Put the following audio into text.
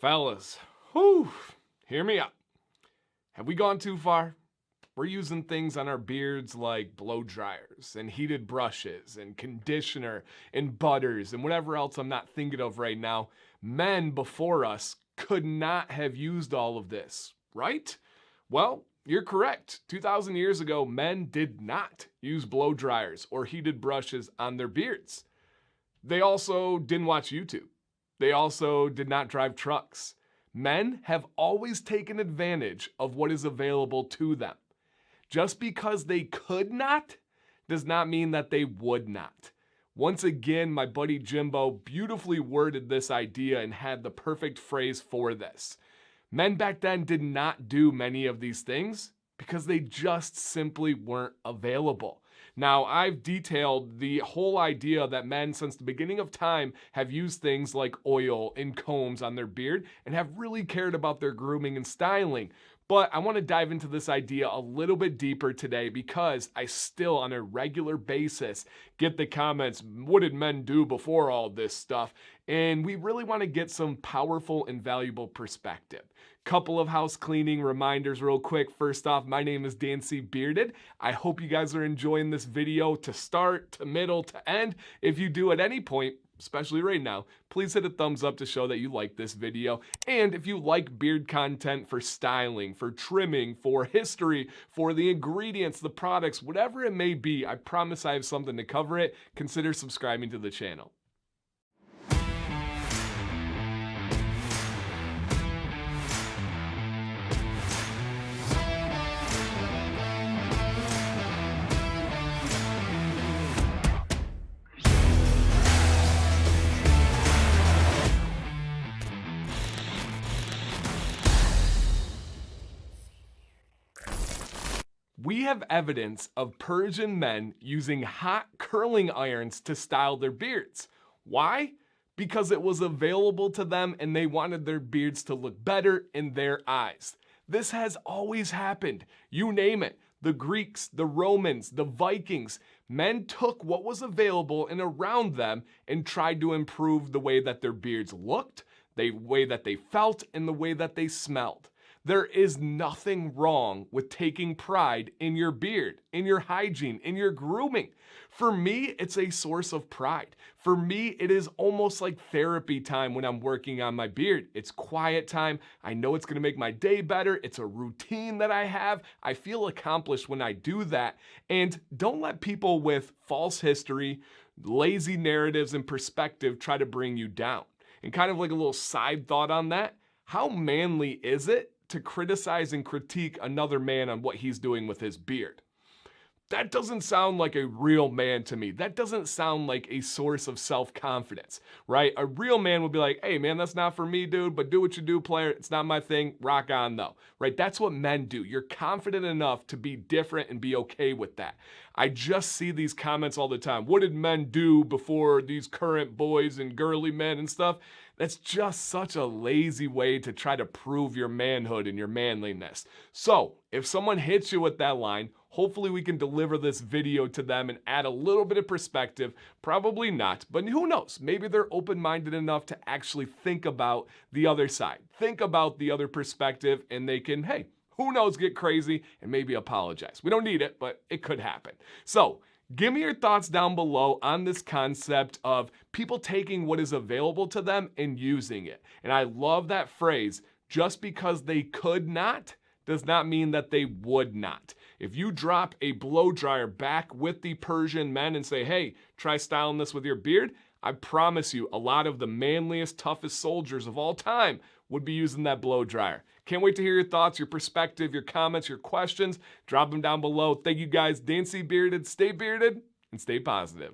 Fellas, whew, hear me out. Have we gone too far? We're using things on our beards like blow dryers and heated brushes and conditioner and butters and whatever else I'm not thinking of right now. Men before us could not have used all of this, right? Well, you're correct. 2,000 years ago, men did not use blow dryers or heated brushes on their beards. They also didn't watch YouTube. They also did not drive trucks. Men have always taken advantage of what is available to them. Just because they could not does not mean that they would not. Once again, my buddy Jimbo beautifully worded this idea and had the perfect phrase for this. Men back then did not do many of these things because they just simply weren't available. Now, I've detailed the whole idea that men since the beginning of time have used things like oil and combs on their beard and have really cared about their grooming and styling. But I want to dive into this idea a little bit deeper today because I still on a regular basis get the comments, what did men do before all this stuff? And we really want to get some powerful and valuable perspective. Couple of house cleaning reminders real quick. First off, my name is Dancy Bearded. I hope you guys are enjoying this video to start, to middle, to end. If you do at any point, especially right now, please hit a thumbs up to show that you like this video. And if you like beard content for styling, for trimming, for history, for the ingredients, the products, whatever it may be, I promise I have something to cover it. Consider subscribing to the channel. We have evidence of Persian men using hot curling irons to style their beards. Why? Because it was available to them and they wanted their beards to look better in their eyes. This has always happened. You name it. The Greeks, the Romans, the Vikings. Men took what was available and around them and tried to improve the way that their beards looked, the way that they felt, and the way that they smelled. There is nothing wrong with taking pride in your beard, in your hygiene, in your grooming. For me, it's a source of pride. For me, it is almost like therapy time when I'm working on my beard. It's quiet time. I know it's going to make my day better. It's a routine that I have. I feel accomplished when I do that. And don't let people with false history, lazy narratives, and perspective try to bring you down. And kind of like a little side thought on that, how manly is it to criticize and critique another man on what he's doing with his beard? That doesn't sound like a real man to me. That doesn't sound like a source of self-confidence, right? A real man would be like, hey man, that's not for me, dude, but do what you do, player. It's not my thing. Rock on though, right? That's what men do. You're confident enough to be different and be okay with that. I just see these comments all the time. What did men do before these current boys and girly men and stuff? That's just such a lazy way to try to prove your manhood and your manliness. So if someone hits you with that line, hopefully we can deliver this video to them and add a little bit of perspective. Probably not, but who knows? Maybe they're open-minded enough to actually think about the other side, think about the other perspective, and they can, hey, who knows, get crazy and maybe apologize. We don't need it, but it could happen. So give me your thoughts down below on this concept of people taking what is available to them and using it. And I love that phrase, just because they could not does not mean that they would not. If you drop a blow dryer back with the Persian men and say, hey, try styling this with your beard, I promise you a lot of the manliest, toughest soldiers of all time would be using that blow dryer. Can't wait to hear your thoughts, your perspective, your comments, your questions. Drop them down below. Thank you guys. Dancy Bearded, stay bearded, and stay positive.